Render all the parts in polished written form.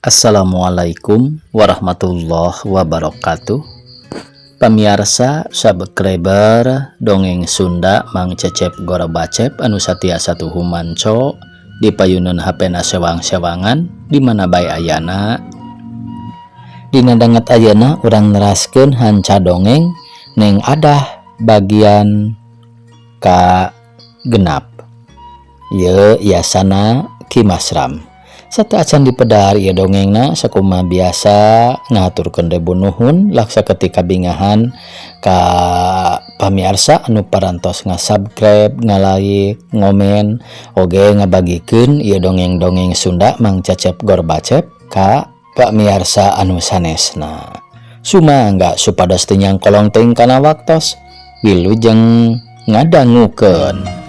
Assalamualaikum warahmatullahi wabarakatuh. Pamirsa subscriber dongeng Sunda Mang Cecep Gorabacep anu satiasa tuhu manco di payunan HP-na sewang-sewangan di mana bae ayana. Dina danget ayeuna urang neraskeun hanca dongeng neng adah bagian ka genap. Ye yasana Kimasram. Satu acan dipedar ieu dongengna sakumaha biasa ngaturkeun debu nuhun laksa ketika bingahan ka pamirsa anu parantos ngasubscribe, ngalike, ngomen, oge ngabagikeun ieu dongeng-dongeng Sunda Mang Cecep Gorabacep ka pamirsa anu sanesna. Sumangga supados teu nyangkolong teuing kana waktos, wilujeng ngadangukeun.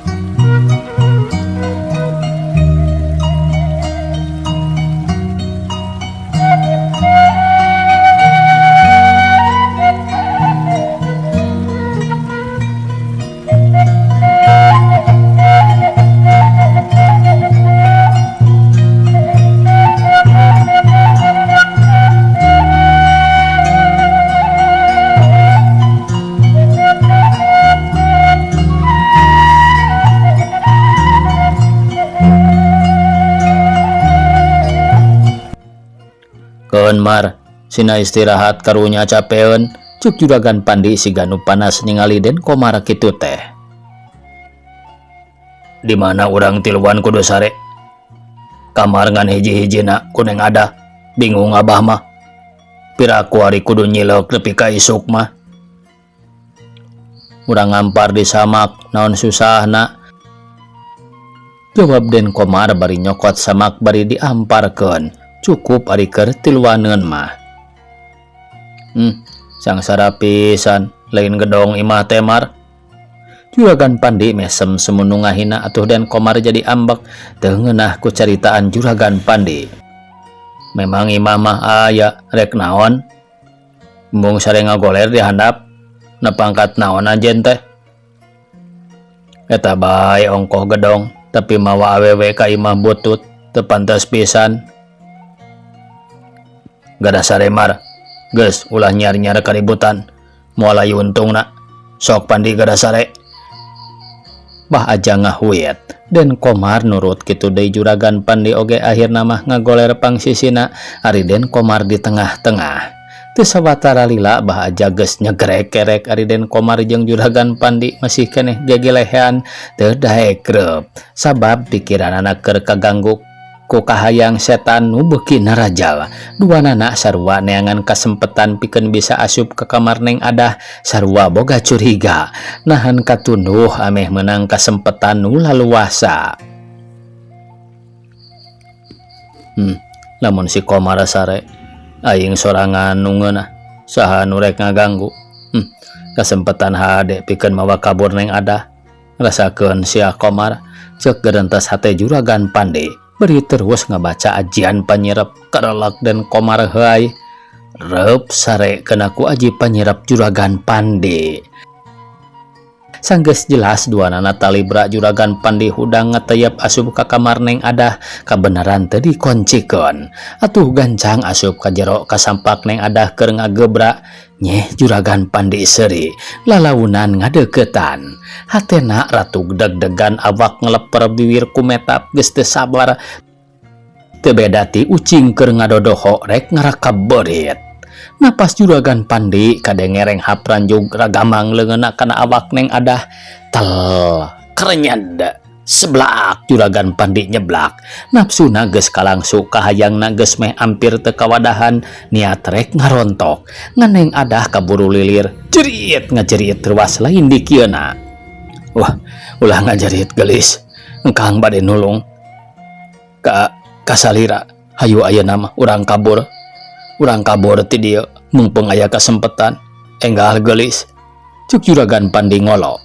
Keun Mar, sina istirahat karunya capeun, cuk juragan Pandi siganu panas ningali Den Komar kitu teh. Di mana urang tiluan kudu sare? Kamar ngan hiji-hijina kuneng ada, bingung abah mah. Piraku ari kudu nyilek nepi ka isuk mah. Urang ngampar di samak, naon susahna? Jawab Den Komar bari nyokot samak bari diamparkeun. Cukup ari keur tiluaneun mah. Sangsara pisan, lain gedong imah teh Mar. Juragan Pandi mesem semunung ngahina atuh Den Komar jadi ambek teu ngeunah ku caritaan Juragan Pandi. Memang imah mah aya rek naon? Mung sare ngagoler di handap, nepangkat naon ajen teh? Eta bae ongkoh gedong, tapi mawa awewe ka imah butut teu pantes pisan. Gada sare Mar, geus ulah nyar-nyar kaributan, moal aya untungna. Sok Pandi gada sare. Bah aja ngahuyet, Den Komar nurut kitu deui Juragan Pandi oge akhirna mah ngagoler pangsisina ari Den Komar di tengah-tengah. Teu sawatara lila bah aja geus nyegrek-kerek ari Den Komar jeung Juragan Pandi masih keneh gegelehean teu daek kreup sabab pikiranna keur kaganggu ku kahayang setan nu beuki narajal. Duanana sarua neangan kasempetan pikeun bisa asup ke kamar Neng Adah, sarua boga curiga nahan katunduh ameh menang kasempetan nu laluasa. Lamun si Komar sare aing sorangan nu ngeunah saha nu rek ngaganggu. Kasempetan hade pikeun mawa kabur Neng Adah. Rasakeun sia Komar, ceuk gerentas hate Juragan Pandi. Beri terus ngabaca ajian panyirep karelak Den Komar heai. Reup sare kenaku aji panyirep Juragan Pandi. Sanggeus jelas duanana talibra Juragan Pandi hudang ngeteyep asup ka kamar Neng Adah kabenaran teu dikoncikeun. Atuh gancang asup ka jero kasampak Neng Adah keur ngagebra. Nyeh Juragan Pandi seuri lalaunan ngadeuketan. Hatena ratu deg-degan awak ngeleper bibir kumetap geus teu sabar. Teu beda ti ucing keur ngadodoho rek ngarakab beurit. Napas Juragan Pandi kadengereng hapranjug ragamang leungeunna kana awak Neng Adah. Tel krenyed seblak Juragan Pandi nyeblak. Nafsuna geus kalangsu kahayangna geus meh ampir teu kawadahan niat rek ngarontok. Ngan Neng Adah kaburu lilir jerit ngajerit ruas lain di kieuna. Wah, ulah ngajerit gelis. Engkang bade nulung. Kasalira, hayu ayeuna mah urang kabur. Urang kabur ti dieu mumpung aya kasempetan. Enggal gelis. Cuk Juragan Pandi ngolo.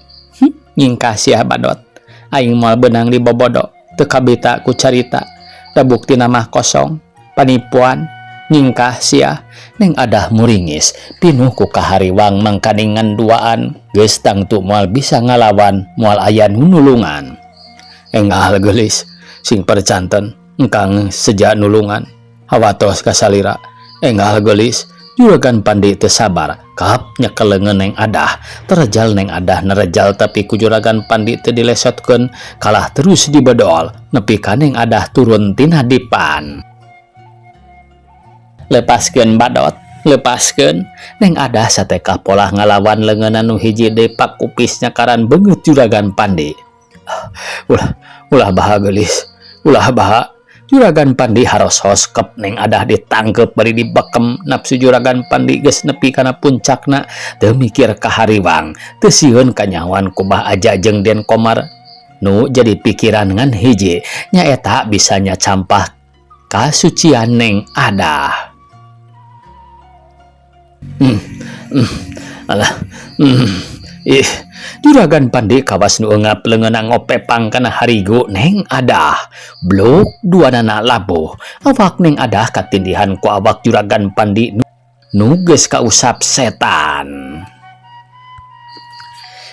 Ngingkah sia badot. Aing moal benang di bobodo, teu kabita ku carita. Da buktina mah kosong, panipuan, nyingkah sia. Neng Adah muringis, pinuh ku kahariwang mangkaningan duaan. Geus tangtu moal bisa ngalawan, moal aya nu nulungan. Enggal geulis, sing percanten, engkang seja nulungan. Hawatos kasalira enggal gelis juragan Pandi teu sabar kap nyekelengeun Neng Adah. Terejal Neng Adah nerejal tapi ku juragan Pandi teu dilesotkeun, kalah terus dibedol nepi ka Neng Adah turun tina dipan. Lepaskeun badot, lepaskeun. Neng Adah satekah polah ngalawan leungeunna nu hiji deui pakupis nyakaran beungeut juragan Pandi. Ulah baha gelis, ulah baha. Juragan Pandi haros hoskep Neng Adah ditangkep bari dibekem. Nafsu juragan Pandi geus nepi kana puncakna, teu mikir ka hariwang, teu sieun kanyawan kubah aja jeung Den Komar. Nu jadi pikiran ngan hiji nyaeta bisa nyacampah kasucian Neng Adah. Juragan Pandi kawas nu eungap leungeunna ngopepang kana harigu Neng Adah. Bluk duanana labuh. Awak Neng Adah katindihan ku awak juragan Pandi nu geus kausap setan.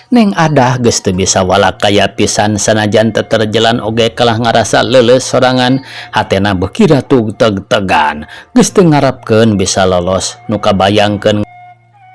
Neng Adah geus teu bisa walakaya pisan sanajan teu terjelan oge kalah ngarasa leuleus sorangan, hatena beuki ratug teg-tegan, geus teu ngarepkeun bisa lolos nu kabayangkeun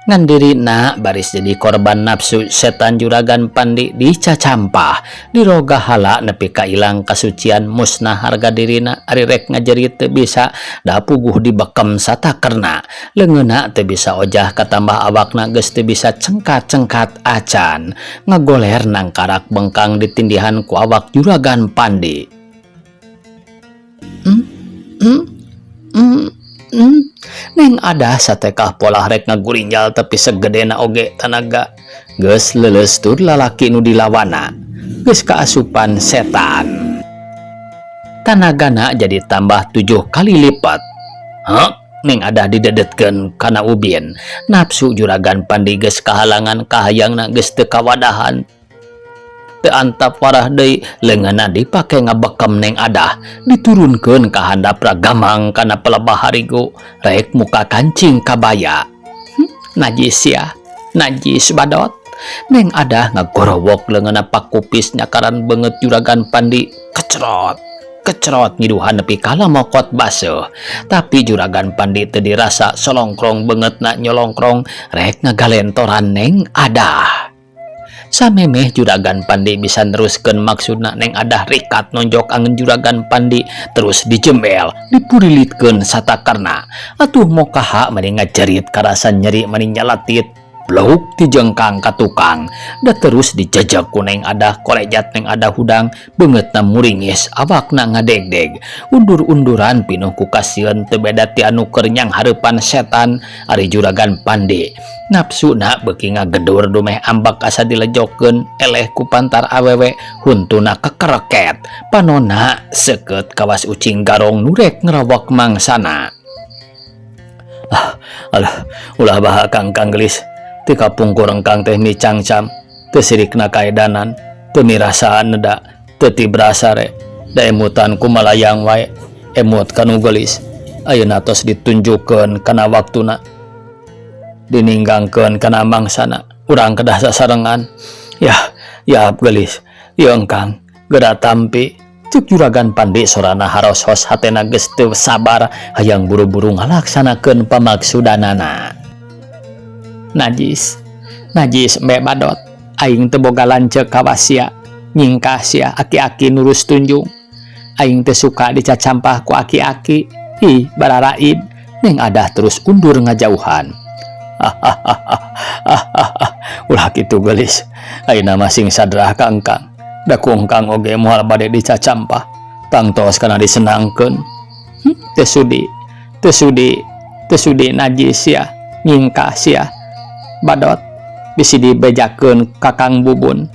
ngan dirina baris jadi korban nafsu setan juragan Pandi dicacampah, diroga hala nepi ka ilang kasucian musnah harga dirina. Ari rek ngajerit teu bisa da puguh dibekem satakerna, leungeunna teu bisa ojah katambah awakna geus teu bisa cengkat-cengkat acan, ngagoler nangkarak bengkang ditindihan ku awak juragan Pandi. Neng Adah satekah polah rek ngagurinjal tapi segedena oge tanaga geus leuleus tur lalaki nu dilawana geus kaasupan setan. Tanagana jadi tambah 7 kali lipat. Neng Adah didedetkeun kana ubin. Nafsu juragan Pandi geus kahalangan, kahayangna geus teu kawadahan. Teu antap warah deui, leungeunna dipake ngabekem Neng Adah, diturunkeun ka handap ragamang kana pelebah harigu, rek muka kancing kabaya. Najis ya, najis badot. Neng Adah ngagorowok leungeunna pakupis nyakaran beungeut juragan Pandi, kecrot ngiduhan nepi ka lamokot baseuh. Tapi juragan Pandi teu dirasa solongkrong beungeutna nyolongkrong, rek ngagalentoran Neng Adah. Samemeh juragan Pandi bisa neruskeun maksudna, Neng Adah rikat nonjok angeun juragan Pandi terus dijembel, dipurilitkeun satakarna. Atuh mokaha meni ngajerit karasa nyeri meni nyalatit, bluk dijengkang ka tukang. Da terus dijejek ku Neng Adah, kolejat Neng Adah hudang beungeutna muringis, awakna ngadegdeg. Undur-unduran pinuh ku kasieun teu beda ti anu keur nyang hareupan setan ari juragan Pandi. Nafsuna beuki ngagedur dumeh ambak asa dilejokeun, eleh ku pantar awewe huntuna kekereket, panonna seukeut kawas ucing garong nurek ngerawak mangsana. Ulah baha Kang gelis, ti kapungkur engkang teh micangcam, teu sirikna kaedanan, teu mirasaan da, teu ti brasare, da emutan ku malayang wae, emut kanu gelis, ayeuna tos ditunjukkeun kana waktuna, dininggangkeun kana mangsana, urang kedah sasarengan. Ya gelis, ieu engkang geda tampi. Cuk juragan Pandi sorana haros-hos hatena geus teu sabar hayang buru-buru ngalaksanakeun pamaksudanana. Najis embe badot, aing teu boga lanceuk kawas sia, nyingkah sia aki-aki nurus tunjung. Aing teu suka dicacampah ku aki-aki. Bararaid. Neng Adah terus undur ngajauhan. Ulah kitu gelis, ayeuna masing sadrah ka engkang, da ku engkang oge moal bade dicacampah, tangtos kana disenangkeun. Teu sudi najis sia, nyingkah sia badot, bisi dibejakeun Kakang Bubun.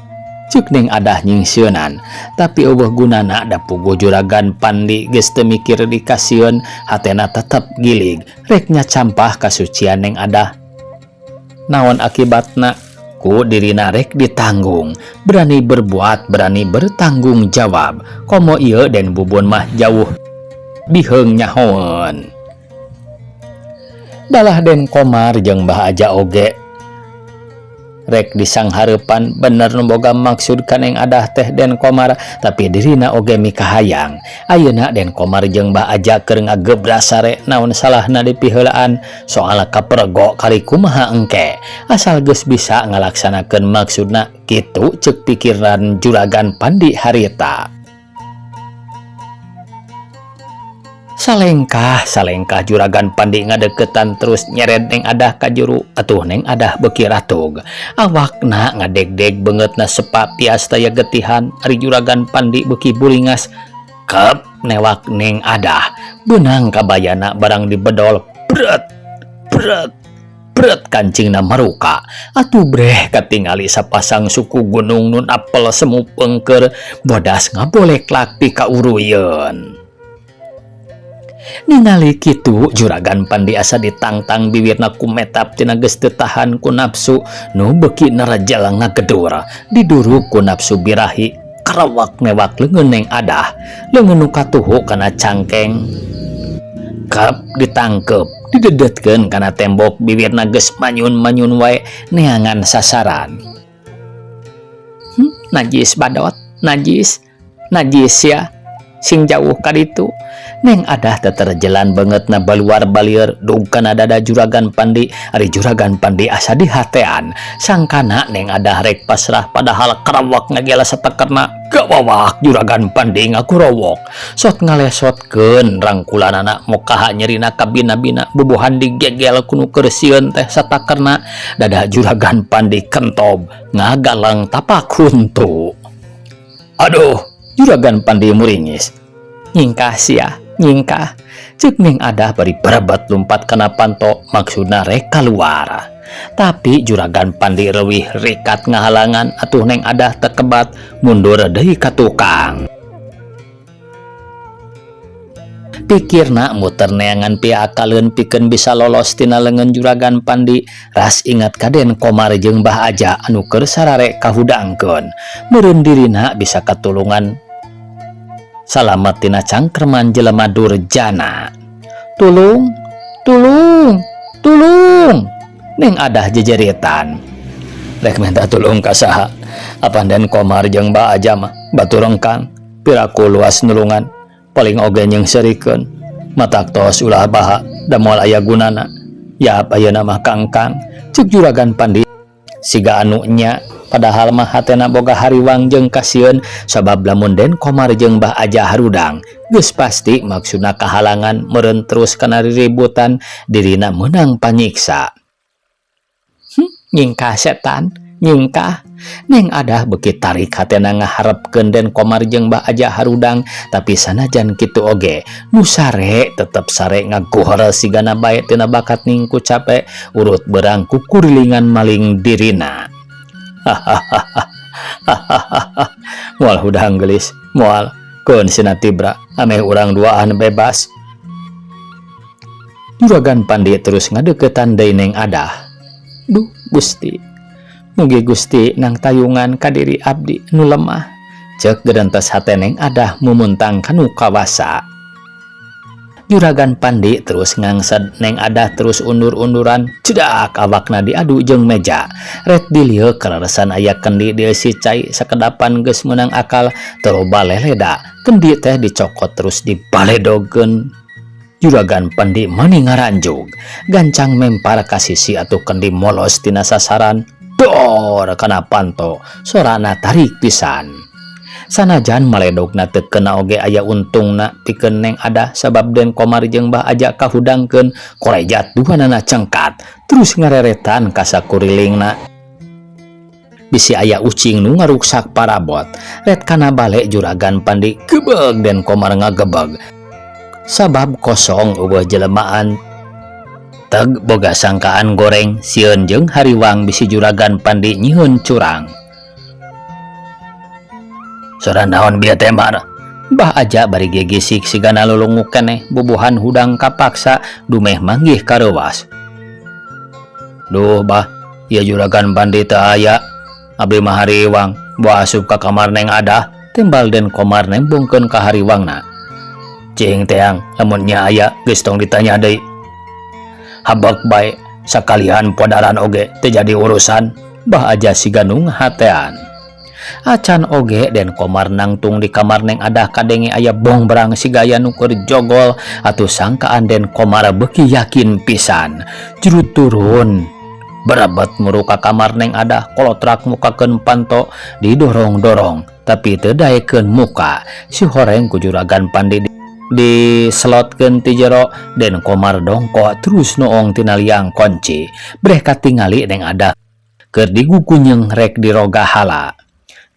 Ceuk Neng Adah nyingsieunan, tapi eueuh gunana da puguh juragan Pandi geus teu mikir dikasieun, hatena tetep gilig rek nyacampah kasucian Neng Adah. Naon akibatna? Ku dirina rek ditanggung, berani berbuat, berani bertanggung jawab. Komo ieu Den Bubun mah jauh biheung nyahoeun. Dalah Den Komar jeung Mbah Aja oge rek disang harepan bener boga maksud kaneng adah teh Den Komar, tapi dirina oge mikahayang. Ayeuna Den Komar jeung Mbah Aja keur ngagebra sare naon salahna di piheulaan soal kapergo kali kumaha engke, asal geus bisa ngalaksanakeun maksudna kitu ceuk pikiran Juragan Pandi harita. Salengkah Juragan Pandi ngadeketan terus nyeret Neng Adah ka juru. Atuh Neng Adah beuki ratug, awakna ngadeg-deg beungeutna sepapias taya getihan. Ari Juragan Pandi beuki bulingas kep newak Neng Adah beunang kabayana barang dibedol bret kancingna maruka. Atuh breh katingali sapasang suku gunung nun apel semu pengker bodas ngabolek-lak pikauruyeun. Ningali kitu Juragan Pandi asa ditangtang bibirna ku metap tina geus teu tahan ku nafsu nu beuki narajal ngagedur. Diduruk ku nafsu birahi karawak newak leungeun Neng Adah, leungeun nu katuhu kana cangkeng. Kap ditangkep didedetkeun kana tembok, bibirna geus manyun-manyun wae neangan sasaran. Najis badot, najis ya. Sing jauh ka ditu Neng Adah teterjelan banget na baluar balieur dug kana dada Juragan Pandi. Ari Juragan Pandi asa dihatean sangkana Neng Adah rek pasrah, padahal karawak ngagela satekerna gawawak Juragan Pandi ngakurowok sot ngalesotkeun rangkulanana mokaha nyerina kabina-bina bubuhan digegel kunu keur sieun teh satakerna. Dada Juragan Pandi kentob ngagalang tapak huntu. Aduh, Juragan Pandi muringis. Nyingkah sia, nyingkah. Ceuk Neng Adah bari berebat lompat kana panto maksudna rek kaluar. Tapi Juragan Pandi leuwih rikat ngahalangan. Atuh Neng Adah tekebat mundur deui ka tukang. Pikirna muter neangan piakaleun pikeun bisa lolos tina leungeun Juragan Pandi. Ras ingat ka Den Komar jeung Mbah Aja anu keur sarare kahudangkeun, meureun dirina bisa katulungan salamet tina cangkreman jelema durjana. Tulung Neng Adah jejeritan. Rek minta tulung ka saha? Apa Den Komar jeung Mbah Aja mah baturengkang piraku luas nulungan paling oge nyengserikeun matak tos ulah baha da moal aya gunana. Ya ayeuna mah kangkang, ceuk Juragan Pandi siga anu nya, padahal mah hatena boga hariwang jeung kasieun sabab lamun Den Komar jeung Mbah Aja harudang geus pasti maksudna kahalangan meureun terus kana riributan dirina meunang panyiksa. Nyingkah setan, nyingkah. Neng Adah beuki tarik hatena ngaharepkeun Den Komar jeung Mbah Aja harudang, tapi sanajan kitu oge nu sare tetep sare ngaguhar sigana bae tina bakat ningku capek urut berang ku kurilingan maling dirina. Moal hudang gelis, moal keun sina tibra ameh urang duaan bebas. Juragan Pandi terus ngadeukeutan deui Neng Adah. Duh Gusti, mugi Gusti nang tayungan ka diri abdi nu lemah, ceuk gerentes hate Neng Adah mumuntang kanu kawasa. Juragan Pandi terus ngangsed Neng Adah terus undur-unduran, cedak awakna diadu jeung meja. Ret dilieu kaleresan aya kendi di si cai sakedapan geus meunang akal teroba leleda. Kendi teh dicokot terus dibaledogkeun. Juragan Pandi mani ngaranjug, gancang mempar ka sisi atuh kendi molos tina sasaran. Dor kana panto, sorana tarik pisan. Sanajan maledogna teu kena oge aya untungna pikeun Neng Adah sabab Den Komar jeung Mbah Aja kahudangkeun korejat duhanana cengkat terus ngareretan ka sakurilingna. Bisi aya ucing nu ngaruksak parabot. Ret kana bale Juragan Pandi gebeg Den Komar ngagebeg sabab kosong eueuh jelemaan teg boga sangkaan goreng sieun jeung hariwang. Bisi Juragan Pandi nyieun curang. Sora naon bieu teh Mar? Mbah Aja bari gegisik sigana lulungu keneh bubuhan hudang kapaksa dumeh manggih kareuwas. Duh Bah, ieu Juragan Pandi teu aya. Abdi mah hariwang, bawa asup ka kamar Neng Adah. Timbal Den Komar nembungkeun ka hariwangna. Cing teang, lamun nya aya geus tong ditanya deui. Habak bae sakalian podaran oge teu jadi urusan. bah aja si ganung hatean. Acan oge Den Komar nangtung di kamar Neng Adah kadenge aya bongbrang si gaya nuker jogol atuh sangkaan Den Komar beki yakin pisan juru turun berabat muruka kamar Neng Adah kolotrak mukakeun panto didorong-dorong tapi teu daekeun muka si horeng ku Juragan Pandi diselotkeun ti jero. Den Komar dongko terus noong tina liang kunci breh katingali Neng Adah keur digugunyeng rek di roga hala.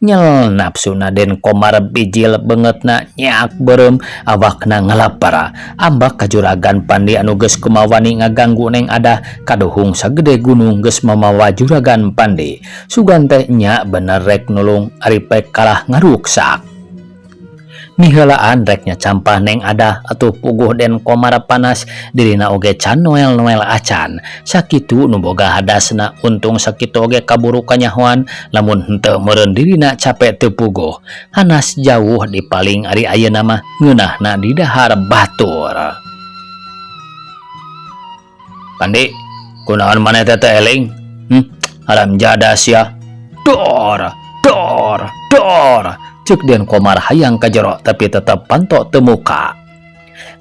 Nyel nafsuna Den Komar bijil bangetna nyak berem awakna ngalapara ambak ka Juragan Pandi anu geus kumawani ngaganggu Neng Adah kaduhung sagede gunung geus mamawa Juragan Pandi sugan teh nya bener rek nulung ari pek kalah ngaruksak. Niheulaan reknya campah Neng Adah atuh puguh Den Komar panas dirina oge can noel-noel acan sakitu nu boga hadasna untung sakitu oge kaburu kanyahoan lamun henteu meureun dirina capek teu puguh hanas jauh di paling ari ayeuna mah ngeunahna di dahar batur. Pandi kunaon maneh teh eling alam jadas ya dor cek Den Komar hayang ka jero tapi tetep panto teu muka.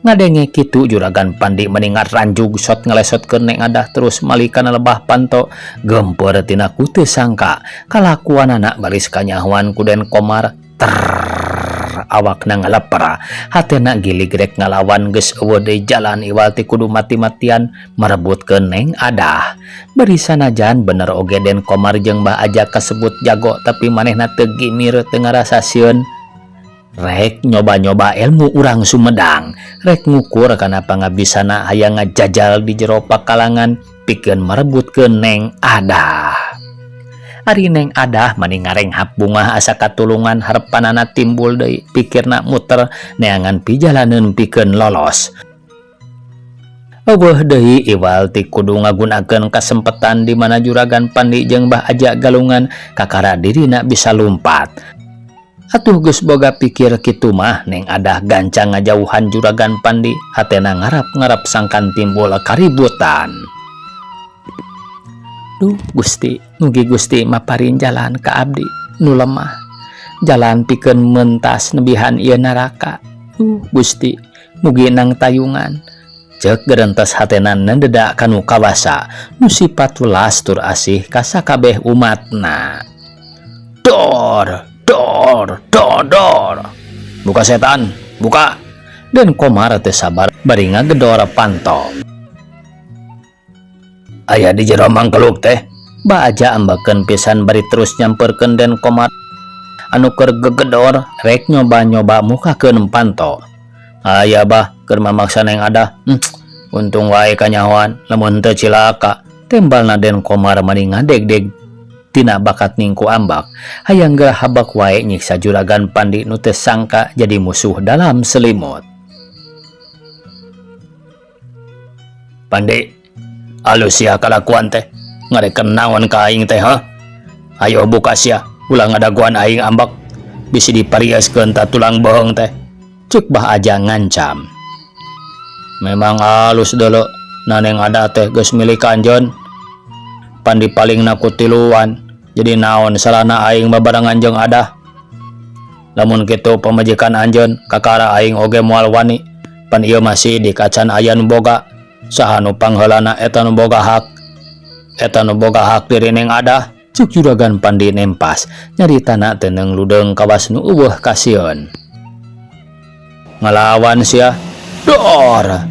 Ngadenge kitu Juragan Pandi meningat ranjug sot ngelesotkeun Neng Adah terus malika lebah panto gempeur tina ku teu sangka kalakuanana baris kanyahoan ku Den Komar awakna ngalapara hatena gilig rek ngalawan geus eueuh deui jalan iwal ti kudu mati-matian marebutkeun Neng Adah. Bari sanajan bener oge Den Komar jeung Mbah Aja kasebut jago tapi manehna teu gimir teu ngarasa sieun rek nyoba-nyoba ilmu urang Sumedang rek ngukur kana pangabisana hayang ngajajal di jero pakalangan pikeun marebutkeun Neng Adah. Ari Neng Adah mani ngarenghap bungah asa katulungan harepanana timbul deui pikirna muter neangan pijalaneun pikeun lolos. Eueuh deui iwal ti kudu ngagunakeun kasempetan di mana Juragan Pandi jeung Mbah Aja galungan kakara dirina bisa lumpat. Atuh geus boga pikir kitu mah Neng Adah gancang ngajauhan Juragan Pandi hatena ngarap-ngarap sangkan timbul kaributan. Duh Gusti, mugi Gusti maparin jalan ka abdi nu lemah. Jalan pikeun mentas nebihan ieu naraka. Gusti, mugi nang tayungan. Ceuk gerentes hatena nendeda kanu kawasa, nu sifat welas tur asih ka sakabeh umatna. Dor. Buka setan, buka. Den Komar teu sabar bari ngagedor panto. Aya di jero mangkeluk teh. Mbah Aja ambakeun pisan bari terus nyamperkeun Den Komar anu keur gegedor rek nyoba-nyoba mukakeun panto. Aya bah keur mamaksa Neng Adah. Untung wae kanyahoan lamun teu cilaka. Tembalna Den Komar mani ngadeg-deg tina bakat ningku ambak. Hayang geura habak wae nyiksa Juragan Pandi nu teu sangka jadi musuh dalam selimut. Pandi alus sia kalakuan teh ngarekeun naon ka aing teh ayo buka sia ulah ngadaguan aing ambak bisi dipariaskeun ta tulang bohong teh ceuk Mbah Aja ngancam. Memang alus deuleu na Neng Adah teh geus milik anjeun Pandi paling nakutiluan jadi naon salahna aing babarengan jeung Adah. Lamun kitu pamajikan anjeun kakara aing oge moal wani pan ieu masih dikacan aya nu boga saha nu pangheulana eta nu boga hak diri Neng Adah. Cuk Juragan Pandi nempas nyaritana teu neung ludeung kawas nu eueuh kasieun. Ngalawan sia dor.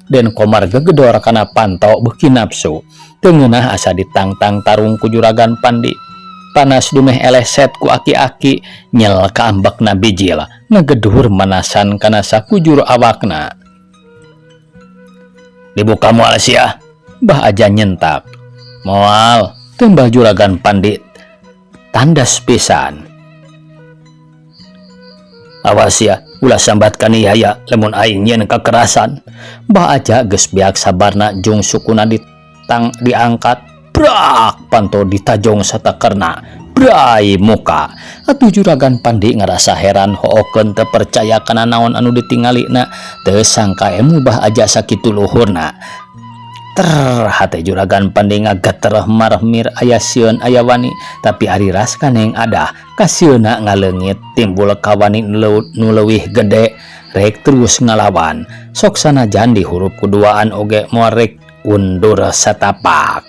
Den Komar gegedor kana panto beuki nafsu teu ngeunah asa ditangtang tarung ku Juragan Pandi. Panas dumeh eleset ku aki-aki nyel ka ambakna bijil ngagedur manasan kana sakujur awakna. Dibuka moal sia. Mbah Aja nyentak. Moal, tembal Juragan Pandi tandas pisan. Awas ya, ulah sambat kaniaya lamun aing nyeun kakerasan. Mbah Aja geus biak sabarna jung sukuna diangkat. Brak panto ditajong satakerna. Brai muka. Atuh Juragan Pandi ngarasa heran hookeun teu percaya kana naon anu ditingalina teu sangka emu Mbah Aja sakitu luhurna. geter hate Juragan Pandi ngageter marmir aya sieun aya wani, tapi ari ras kaneng ada kasieuna ngalengit timbul kawani nu leuwih gede rek terus ngalawan. Sok sanajan di huruf kuduaan oge moal rek undur satapak.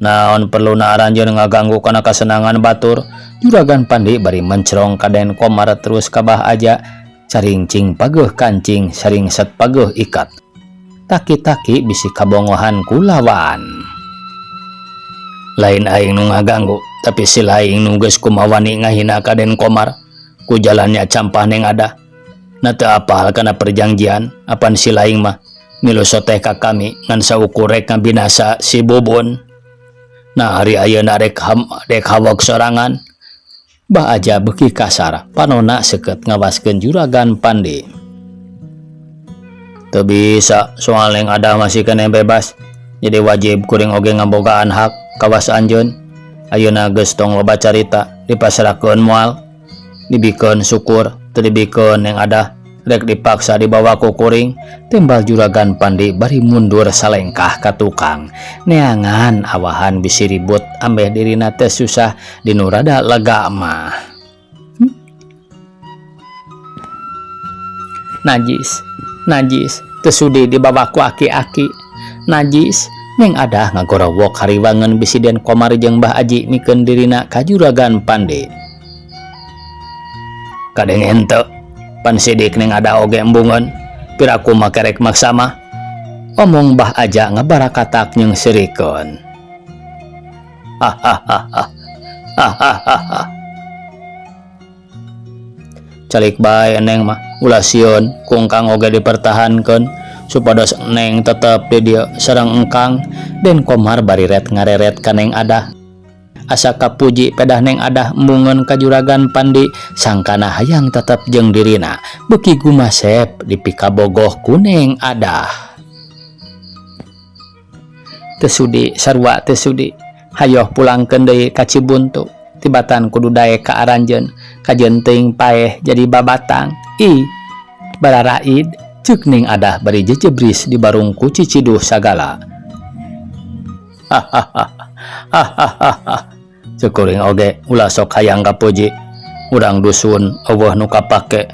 Naon perlu na aranjeun ngaganggu kana kasenangan batur, Juragan Pandi bari mencerong ka Den Komar terus kabah aja caring cing pageuh kancing saring set pageuh ikat. Taki-taki bisi kabongohan kulawan. Lain aing nu ngaganggu, tapi si laing nu geus kumawani ngahina ka Den Komar ku jalannya campah neng ada. Na teu apal kana perjanjian, apan si laing mah milu soteh ka kami ngan saukur rek ngabinasa si Bobon. Nah hari ayeuna rek hawak sorangan. Bah aja beuki kasar panona seukeut ngawaskeun Juragan Pandi. Teu bisa soal yang ada masih kena bebas, jadi wajib kuring oge ngabogaan hak kawas anjeun. Ayeuna geus tong loba carita dipasrahkeun moal, dibikeun syukur, teu dibikeun yang ada rek dipaksa dibawa ku kuring. Tembal Juragan Pandi bari mundur salengkah ka tukang. Neangan awahan bisi ribut ambeh dirina teh susah dinu rada lega mah. Najis teu sudi dibawa ku aki-aki. Najis neng ada ngagorowok hariwangan bisi Den Komar jeung Mbah Aji mikeun dirina ka Juragan Pandi. Kadeng henteu pan sidik neng ada oge embungeun piraku make rek maksa mah. Omong Mbah Aja ngabarakatak jeung sirikeun. Calik bae neng mah ulah sieun kungkang oge dipertahankeun supados neng tetep di dieu sareng engkang. Den Komar bari ret ngareret ka neng ada. Asa kapuji pedah neng ada embungeun ka Juragan Pandi sangkana hayang tetep jeung dirina beuki gumasep dipikabogoh ku neng ada. Teu sudi sarua teu sudi, hayoh pulangkeun deui ka Cibuntu. Tibatan kudu daek ka aranjeun kajeun teuing paeh jadi babatang. Ih bararaid ceuk ning adah bari jejebris di barungku ciciduh sagala. Cukuring oge ulah sok hayang kapuji urang dusun eueuh nu kapake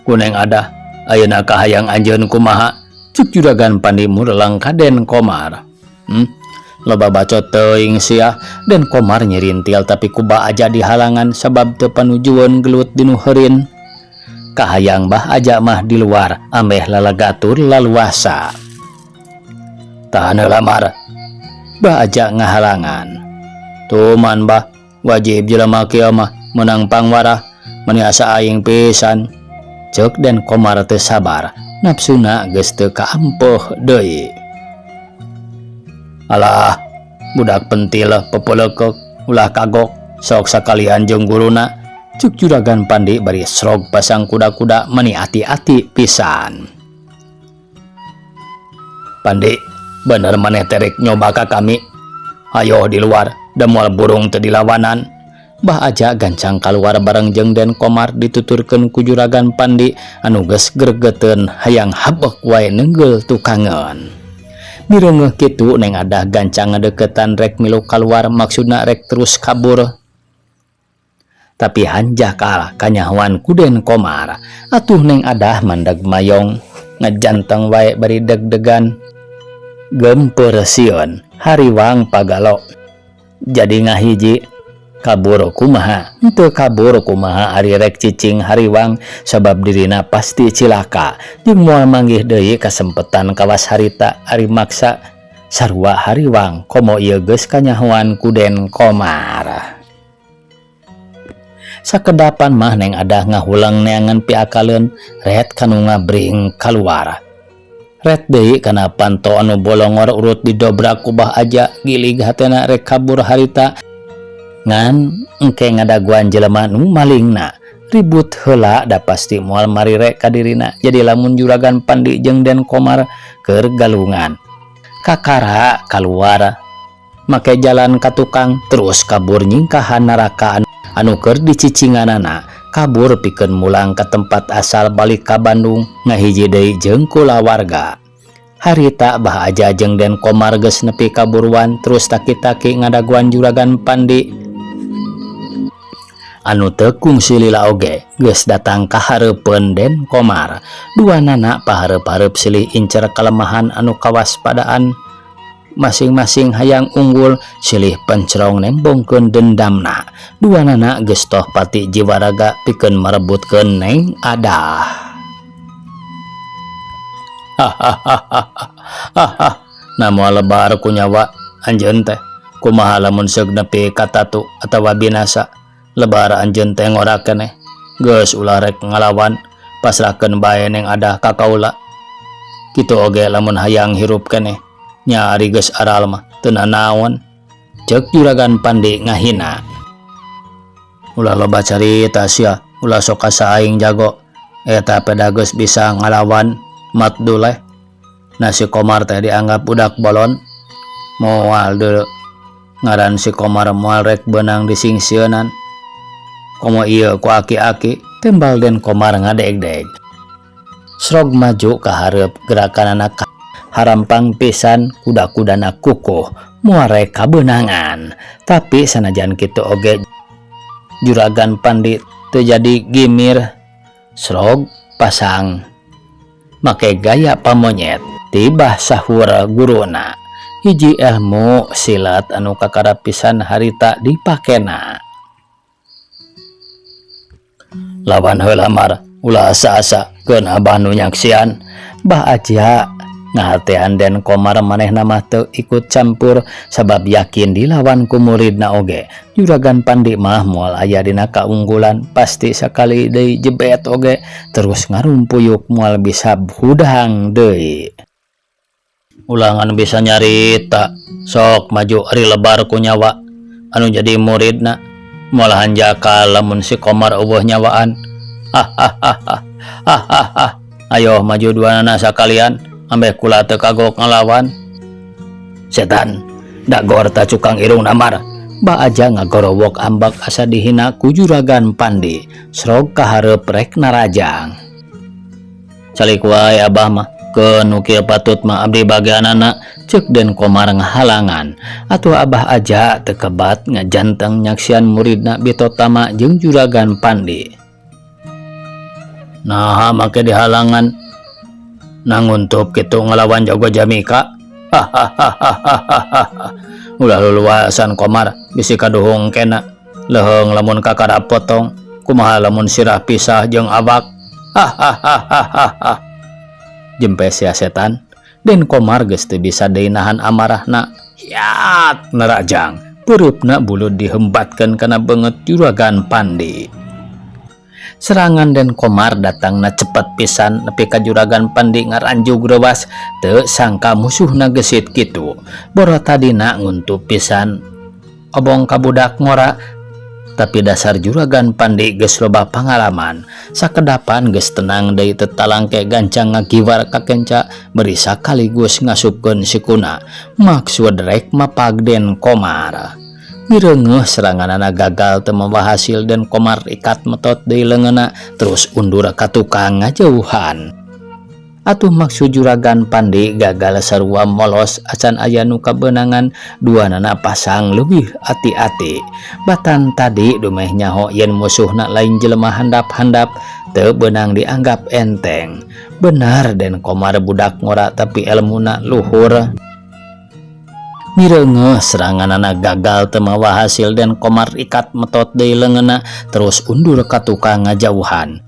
kuneng adah. Ayeuna kahayang anjeun kumaha ceuk Juragan Pandi murelang ka Den Komar. Loba bacot teuing sia. Den Komar nyirintil tapi kuba aja dihalangan sabab teu panujueun gelut dinu heureun. Kahayang Mbah Aja mah di luar ameh lalagatur laluasa. Tahan lamar Mbah Aja ngahalangan. Tuman Mbah wajib jelema kieu mah menang pangwarah maniasa aing pisan. Ceuk Den Komar teu sabar nafsuna geus teu kaampuh deui. Alah budak pentil pepeleukek ulah kagok sok sakalian jeung guruna. Cuk Juragan Pandi bari srog pasang kuda-kuda meni ati-ati pisan. Pandi bener maneh terek nyoba ka kami. Hayo di luar da moal burung teu dilawanan. Mbah Aja gancang kaluar bareng jeung Den Komar dituturkeun ku Juragan Pandi anu geus gregeteun hayang habek wae neungeul tukangeun. Mireungeuh kitu neng adah gancang ngadeukeutan rek milu kaluar maksudna rek terus kabur. Tapi hanjah kalah kanyahoan ku Den Komar. Atuh neng adah mandeg mayong ngajanteng wae bari deg-degan. Gempeur sieun hariwang pagalo. Jadi ngahiji kabur kumaha henteu kabur kumaha ari rek cicing hariwang sabab dirina pasti cilaka jeung moal manggih deui kasempetan kawas harita ari maksa sarua hariwang komo ieu geus kanyahoan ku Den Komar. Sakedapan mah neng adah ngahulang neangan piakaleun ret kanu ngabring kaluar. Ret deui kana panto anu bolongor urut didobrak ku Mbah Aja gilig hatena rek kabur harita ngan engke ngadaguan jelema nu malingna. Ribut heula da pasti moal mari rek ka dirina. Jadi lamun Juragan Pandi jeung Den Komar keur galungan kakara kaluar make jalan ka tukang terus kabur nyingkahan neraka anu keur dicicinganana. Kabur pikeun mulang ka tempat asal balik ka Bandung ngahiji deui jeung kulawarga. Harita bah aja jeung Den Komar geus nepi ka buruan terus taki-taki ngadaguan juragan Pandi anu teu kungsi lila oge geus datang ka hareupeun Den Komar. Duanana pahareup-hareup silih incer kelemahan anu kawaspadaan masing-masing hayang unggul silih pencerong nembongkeun dendamna. Duanana geus toh pati jiwa raga pikeun marebutkeun Neng Adah. Hahaha, namu lebar ku nyawa anjeun teh kumaha lamun seug nepi ka tatu atawa binasa. Lebar anjeun teh ngora keneh geus ulah rek ngalawan pasrahkeun bae Neng Adah ka kaula. Kitu oge lamun hayang hirup keneh nya ari geus aral mah teu nanaon, ceuk juragan Pandi ngahina. Ulah loba carita sia, ulah sok kasaing jago eta peda geus bisa ngalawan mat duleh. Nah si Komar teh dianggap budak bolon moal deuleu ngaran si Komar moal rek beunang di singsieunan. Komo ieu ku aki-aki tembal Den Komar ngadeg-deg. Srog maju ka hareup gerakan anak harampang pisan kuda-kudana kukuh moal rek kabeunangan. Tapi sanajan kitu oge juragan Pandi teu jadi gimir. Srog pasang make gaya pamonyet tibah sahur guruna hiji ilmu silat anu kakarap pisan harita dipakena. Lawan heula mar ulah asa-asa keun abah nu nyaksian. Bah aja ngahatean Den Komar manehna mah teu ikut campur sabab yakin dilawan ku muridna oge. Juragan Pandi mah moal aya dina kaunggulan pasti sakali deui jebet oge terus ngarumpuyuk moal bisa hudang deui. Ulangan bisa nyarita sok maju ari lebar ku nyawa anu jadi muridna moal hanjaka lamun si Komar eueuh nyawaan. Hahaha, ayo maju duanana sakalian ambeh kula teu kagok ngalawan. Setan dagor ta cukang irung namar. Ba aja ngagorowok ambak asa dihina ku juragan Pandi. Srog kahareup rek narajang. Calik wae abah mah keun nu kieu patut mah abdi bageanana, ceuk Den Komar ngahalangan. Atuh abah aja teu kebat ngajanteng nyaksian muridna Bitotama jeung juragan Pandi. Nah make dihalangan nanguntup kitu ngelawan Jogo Jamika. Ulah luluasan Komar bisi kaduhung kena leheung lamun kakara potong kumaha lamun sirah pisah jeung abak. Jempes ya setan. Den Komar geus teu bisa deui nahan amarahna. Hiat nerajang peurupna bulut dihembatkeun kana beungeut juragan Pandi. Serangan Den Komar datangna cepet pisan nepi ka juragan Pandi ngaranjug rewas teu sangka musuhna gesit kitu. Boro tadina nguntup pisan obong ka budak ngora tapi dasar juragan Pandi geus loba pangalaman. Sakedapan geus tenang deui teu talangke gancang ngagiwar ka kenca beri sakaligus ngasupkeun sikuna maksud rek mapag Den Komar. Mireungeuh seranganana gagal teu membawa hasil Den Komar ikat metot deui leungeunna terus undur ka tukang ngajauhan. Atuh maksud juragan Pandi gagal sarua molos acan aya nu kabeunangan duanana pasang leuwih ati-ati. Batan tadi dumeh nyaho yen musuhna lain jelema handap-handap teu beunang dianggap enteng. Benar Den Komar budak ngora tapi elmuna luhur. Mireungeuh seranganana gagal teu mawa hasil Den Komar ikat metot deui leungeunna terus undur ka tukang ngajauhan.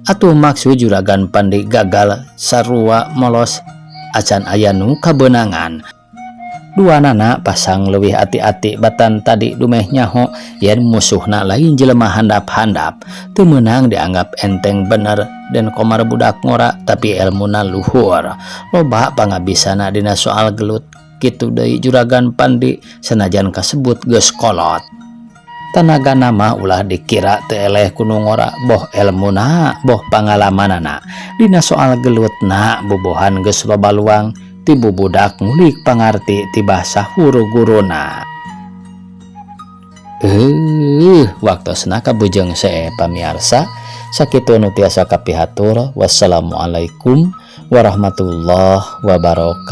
Atuh maksud juragan Pandi gagal sarua molos acan aya nu kabeunangan. Duanana pasang leuwih ati-ati batan tadi dumeh nyaho yen musuhna lain jelema handap-handap teu meunang dianggap enteng bener. Den Komar budak ngora tapi elmuna luhur. Loba pangabisana dina soal gelut. Kitu deui juragan Pandi senajan kasebut geus kolot. Tanaga nama ulah dikira teu eleh ku nu ngora boh elmuna boh pangalamanana. Dina soal gelutna bobohan geus loba luang ti bubudak ngulik pangarti ti basa huru guruna. Waktosna kabujeng sae pamiarsa sakitu nu tiasa kapihatur. Wassalamualaikum warahmatullahi wabarakatuh.